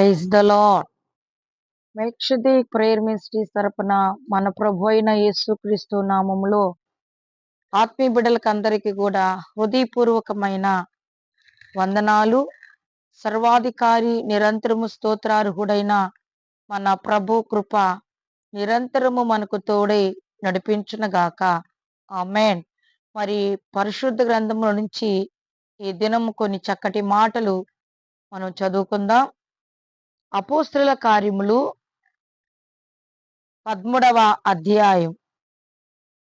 Praise the lord. Melchizedek prayer ministries తరపున మన ప్రభు అయిన యేసుక్రీస్తు నామములో ఆత్మీయ బిడ్డలకు అందరికీ కూడా హృదయపూర్వకమైన వందనాలు. సర్వాధికారి నిరంతరము స్తోత్రార్హుడైన మన ప్రభు కృప నిరంతరము మనకు తోడై నడిపించునుగాక. ఆమేన్. మరి పరిశుద్ధ గ్రంథముల నుంచి ఈ దినము కొన్ని చక్కటి మాటలు మనం చదువుకుందాం. అపోస్తలుల కార్యములు 13వ అధ్యాయం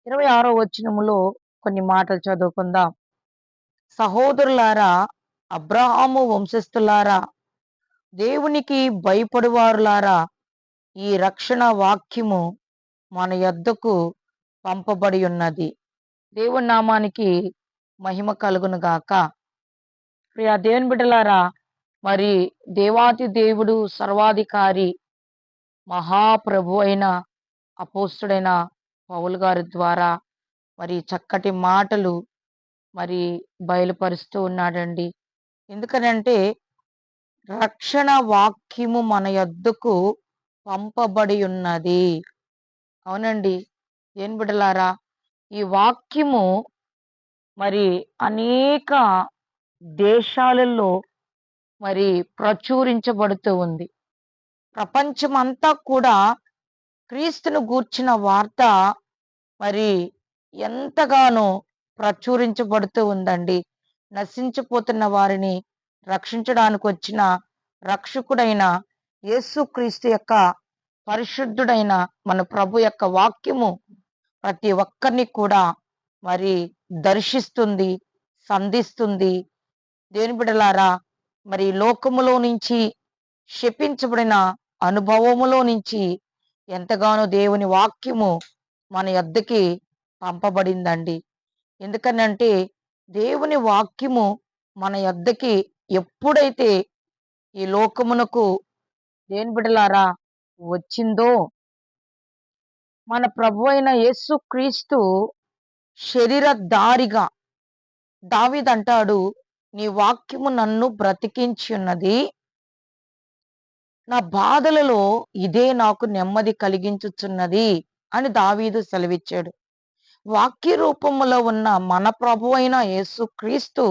26వ వచనములో కొన్ని మాటలు చదువుకుందాం. సహోదరులారా, అబ్రహాము వంశస్థులారా, దేవునికి భయపడువారులారా, ఈ రక్షణ వాక్యము మన యొద్దకు పంపబడి ఉన్నది. దేవుని నామానికి మహిమ కలుగును గాక. ప్రియ దేవుని బిడ్డలారా, మరి దేవాతి దేవుడు సర్వాధికారి మహాప్రభు అయిన అపోస్తుడైన పౌలు గారి ద్వారా మరి చక్కటి మాటలు మరి బయలుపరుస్తూ ఉన్నాడండి. ఎందుకనంటే రక్షణ వాక్యము మన యొద్దకు పంపబడి ఉన్నది. అవునండి ఏం బిడ్డలారా, ఈ వాక్యము మరి అనేక దేశాలలో మరి ప్రచురించబడుతూ ఉంది. ప్రపంచమంతా కూడా క్రీస్తును గూర్చిన వార్త మరి ఎంతగానో ప్రచురించబడుతూ ఉందండి. నశించిపోతున్న వారిని రక్షించడానికి వచ్చిన రక్షకుడైన యేసుక్రీస్తు యొక్క పరిశుద్ధుడైన మన ప్రభు యొక్క వాక్యము ప్రతి ఒక్కరిని కూడా మరి దర్శిస్తుంది, సంధిస్తుంది. దేవుని బిడ్డలారా, మరి లోకములో నుంచి శపించబడిన అనుభవములో నుంచి ఎంతగానో దేవుని వాక్యము మన యొద్దకి పంపబడిందండి. ఎందుకనంటే దేవుని వాక్యము మన యొద్దకి ఎప్పుడైతే ఈ లోకమునకు దేవుని బిడ్డలారా వచ్చిందో, మన ప్రభు అయిన యేసు క్రీస్తు శరీరధారిగా దావీదంటాడు, నీ వాక్యము నన్ను బ్రతికించి ఉన్నది, నా బాధలలో ఇదే నాకు నెమ్మది కలిగించుచున్నది అని దావీదు సెలవిచ్చాడు. వాక్య రూపములో ఉన్న మన ప్రభు అయిన యేసు క్రీస్తు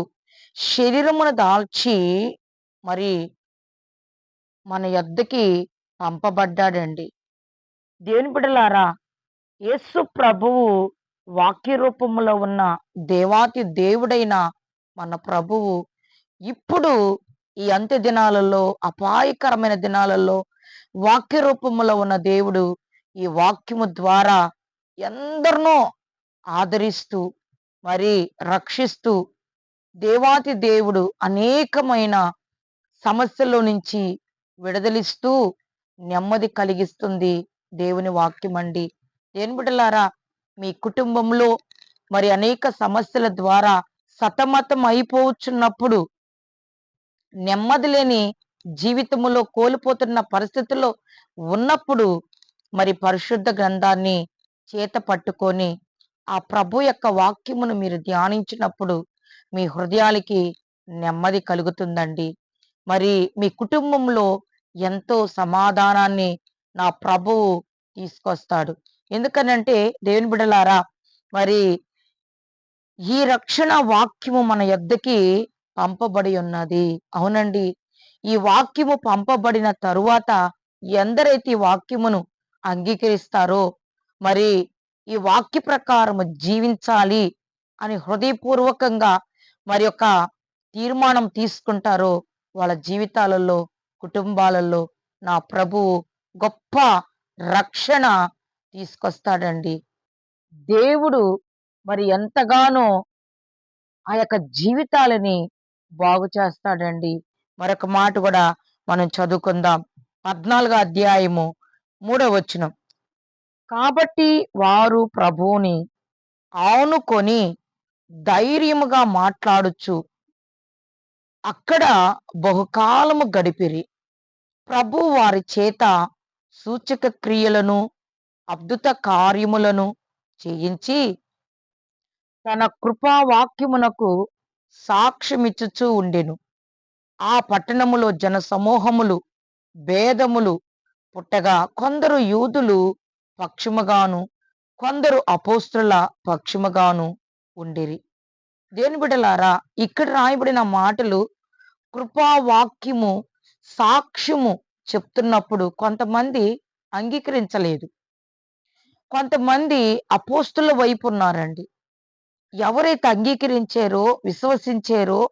శరీరమును దాల్చి మరి మన యొద్దకి పంపబడ్డాడండి. దేవుని బిడ్డలారా, యేసు ప్రభువు వాక్య రూపములో ఉన్న దేవాతి దేవుడైన మన ప్రభువు ఇప్పుడు ఈ అంత్య దినాలలో, అపాయకరమైన దినాలలో వాక్య రూపములో ఉన్న దేవుడు ఈ వాక్యము ద్వారా ఎందరినో ఆదరిస్తూ మరి రక్షిస్తూ, దేవాతి దేవుడు అనేకమైన సమస్యల్లో నుంచి విడుదలిస్తూ నెమ్మది కలిగిస్తుంది దేవుని వాక్యం అండి. దేవుని బిడ్డలారా, మీ కుటుంబంలో మరి అనేక సమస్యల ద్వారా సతమతం అయిపోవచ్చున్నప్పుడు, నెమ్మది లేని జీవితములో కోల్పోతున్న పరిస్థితుల్లో ఉన్నప్పుడు మరి పరిశుద్ధ గ్రంథాన్ని చేత పట్టుకొని ఆ ప్రభు యొక్క వాక్యమును మీరు ధ్యానించినప్పుడు మీ హృదయాలకి నెమ్మది కలుగుతుందండి. మరి మీ కుటుంబంలో ఎంతో సమాధానాన్ని నా ప్రభువు తీసుకొస్తాడు. ఎందుకనంటే దేవుని బిడ్డలారా, మరి ఈ రక్షణ వాక్యము మన యొద్దకి పంపబడి ఉన్నది. అవునండి, ఈ వాక్యము పంపబడిన తరువాత ఎందరైతే ఈ వాక్యమును అంగీకరిస్తారో, మరి ఈ వాక్య ప్రకారము జీవించాలి అని హృదయపూర్వకంగా మరి ఒక తీర్మానం తీసుకుంటారో, వాళ్ళ జీవితాలలో, కుటుంబాలలో నా ప్రభువు గొప్ప రక్షణ తీసుకొస్తాడండి. దేవుడు మరి ఎంతగానో ఆ యొక్క జీవితాలని బాగు చేస్తాడండి. మరొక మాట కూడా మనం చదువుకుందాం. 14వ అధ్యాయము 3వ వచనం. కాబట్టి వారు ప్రభువుని ఆనుకొని ధైర్యముగా మాట్లాడుచు అక్కడ బహుకాలము గడిపిరి. ప్రభు వారి చేత సూచక క్రియలను, అద్భుత కార్యములను చేయించి తన కృపావాక్యమునకు సాక్ష్యమిచ్చుచూ ఉండెను. ఆ పట్టణములో జన సమూహములు భేదములు పుట్టగా కొందరు యూదులు పక్షముగాను కొందరు అపోస్తుల పక్షముగాను ఉండిరి. దేవుని బిడ్డలారా, ఇక్కడ రాయబడిన మాటలు కృపావాక్యము సాక్ష్యము చెప్తున్నప్పుడు కొంతమంది అంగీకరించలేదు. కొంతమంది అపోస్తుల వైపు ఉన్నారండి. ఎవరైతే అంగీకరించారో, విశ్వసించారో,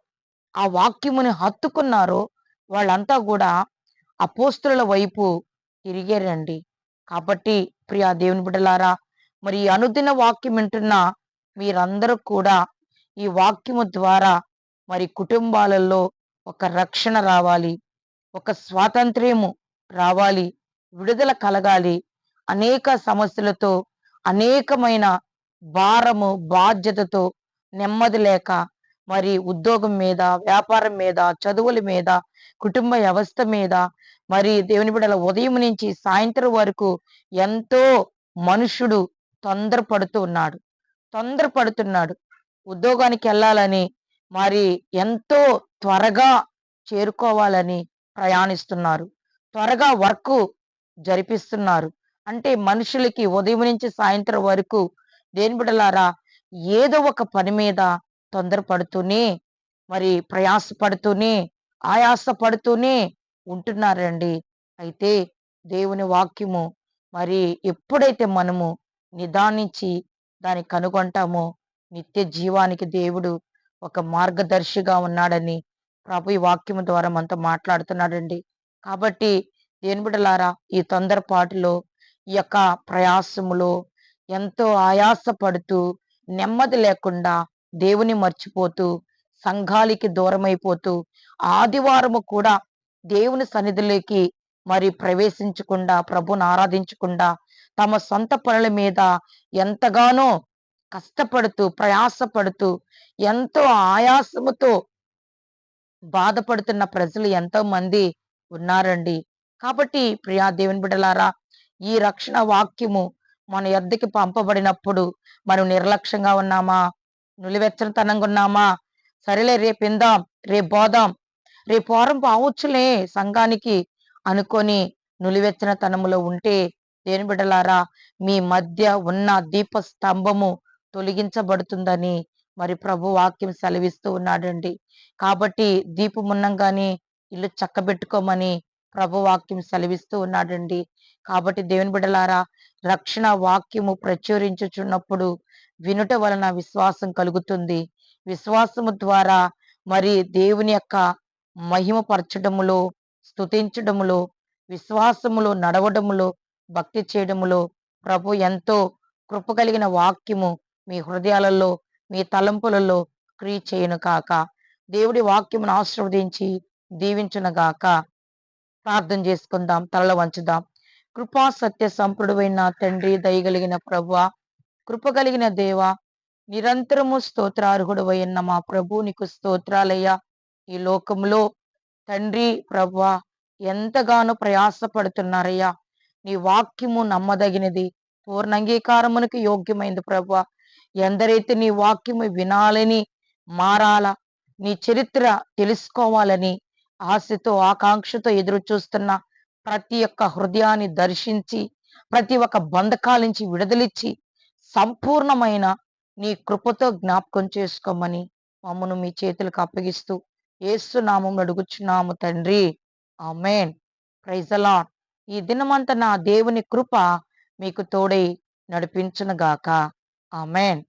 ఆ వాక్యముని హత్తుకున్నారో వాళ్ళంతా గూడా అపోస్తుల వైపు తిరిగారండి. కాబట్టి ప్రియా దేవుని బిడ్డలారా, మరి ఈ అనుదిన వాక్యం వింటున్న మీరందరూ కూడా ఈ వాక్యము ద్వారా మరి కుటుంబాలలో ఒక రక్షణ రావాలి. ఒక స్వాతంత్ర్యము రావాలి. విడుదల కలగాలి. అనేక సమస్యలతో, అనేకమైన భారము, బాధ్యతతో, నెమ్మది లేక, మరి ఉద్యోగం మీద, వ్యాపారం మీద, చదువుల మీద, కుటుంబ వ్యవస్థ మీద, మరి దేవుని బిడ్డల ఉదయం నుంచి సాయంత్రం వరకు ఎంతో మనుషుడు తొందరపడుతూ ఉన్నాడు. తొందరపడుతున్నాడు. ఉద్యోగానికెళ్ళాలని, మరి ఎంతో త్వరగా చేరుకోవాలని ప్రయాణిస్తున్నారు. త్వరగా వర్కు జరిపిస్తున్నారు. అంటే మనుషులకి ఉదయం నుంచి సాయంత్రం వరకు దేని బిడ్డలారా ఏదో ఒక పని మీద తొందరపడుతూనే, మరి ప్రయాసపడుతూనే, ఆయాస పడుతూనే ఉంటున్నారండి. అయితే దేవుని వాక్యము మరి ఎప్పుడైతే మనము నిదానించి దాన్ని కనుగొంటామో నిత్య జీవానికి దేవుడు ఒక మార్గదర్శిగా ఉన్నాడని ప్రభు ఈ వాక్యము ద్వారా మనతో మాట్లాడుతున్నాడండి. కాబట్టి దేవుని బిడ్డలారా, ఈ తొందరపాటులో, ఈ యొక్క ప్రయాసములో ఎంతో ఆయాస పడుతూ, నెమ్మది లేకుండా, దేవుని మర్చిపోతూ, సంఘాలకి దూరమైపోతూ, ఆదివారము కూడా దేవుని సన్నిధిలోకి మరి ప్రవేశించకుండా, ప్రభువుని ఆరాధించకుండా, తమ సొంత పనుల మీద ఎంతగానో కష్టపడుతూ, ప్రయాసపడుతూ, ఎంతో ఆయాసముతో బాధపడుతున్న ప్రజలు ఎంతో మంది ఉన్నారండి. కాబట్టి ప్రియా దేవుని బిడ్డలారా, ఈ రక్షణ వాక్యము మన యొద్దకి పంపబడినప్పుడు మనం నిర్లక్ష్యంగా ఉన్నామా? నులివెచ్చనితనంగా ఉన్నామా? సరేలే రేపిందాం, రేపు బోదాం, రేపు వారం పోవచ్చులే సంఘానికి అనుకొని నులివెచ్చనితనములో ఉంటే దేవుని బిడ్డలారా, మీ మధ్య ఉన్న దీపస్తంభము తొలగించబడుతుందని మరి ప్రభు వాక్యం సెలవిస్తూ ఉన్నాడండి. కాబట్టి దీపమున్నంగానే ఇల్లు చక్కబెట్టుకోమని ప్రభు వాక్యం సెలవిస్తూ ఉన్నాడండి. కాబట్టి దేవుని బిడ్డలారా, రక్షణ వాక్యము ప్రచురించుచున్నప్పుడు వినుట వలన విశ్వాసం కలుగుతుంది. విశ్వాసము ద్వారా మరి దేవుని యొక్క మహిమ పరచడములో, స్తుతించడములో, విశ్వాసములో నడవడములో, భక్తి చేయడములో ప్రభు ఎంతో కృప కలిగిన వాక్యము మీ హృదయాలలో, మీ తలంపులలో క్రియ చేయను కాక. దేవుడి వాక్యమును ఆశీర్వదించి దీవించును గాక. ప్రార్థన చేసుకుందాం. తలలు వంచుదాం. కృపా సత్య సంపూర్ణుడైన తండ్రి, దయగలిగిన ప్రభువా, కృప కలిగిన దేవా, నిరంతరము స్తోత్రార్హుడవై ఉన్న మా ప్రభు నీకు స్తోత్రాలయ్యా. ఈ లోకంలో తండ్రి ప్రభువా ఎంతగానో ప్రయాసపడుతున్నారయ్యా. నీ వాక్యము నమ్మదగినది, పూర్ణ అంగీకారమునకు యోగ్యమైంది ప్రభువా. ఎందరైతే నీ వాక్యము వినాలని, మారాలా, నీ చరిత్ర తెలుసుకోవాలని ఆశతో, ఆకాంక్షతో ఎదురు చూస్తున్న ప్రతి ఒక్క హృదయాన్ని దర్శించి, ప్రతి ఒక్క బంధకాల నుంచి విడుదలిచ్చి, సంపూర్ణమైన నీ కృపతో జ్ఞాపకం చేసుకోమని మమ్మను మీ చేతులకు అప్పగిస్తూ యేసు నామములో అడుగుచున్నాము తండ్రి. ఆమేన్. Praise the lord. ఈ దినమంతా నా దేవుని కృప మీకు తోడై నడిపించును గాక. ఆమేన్.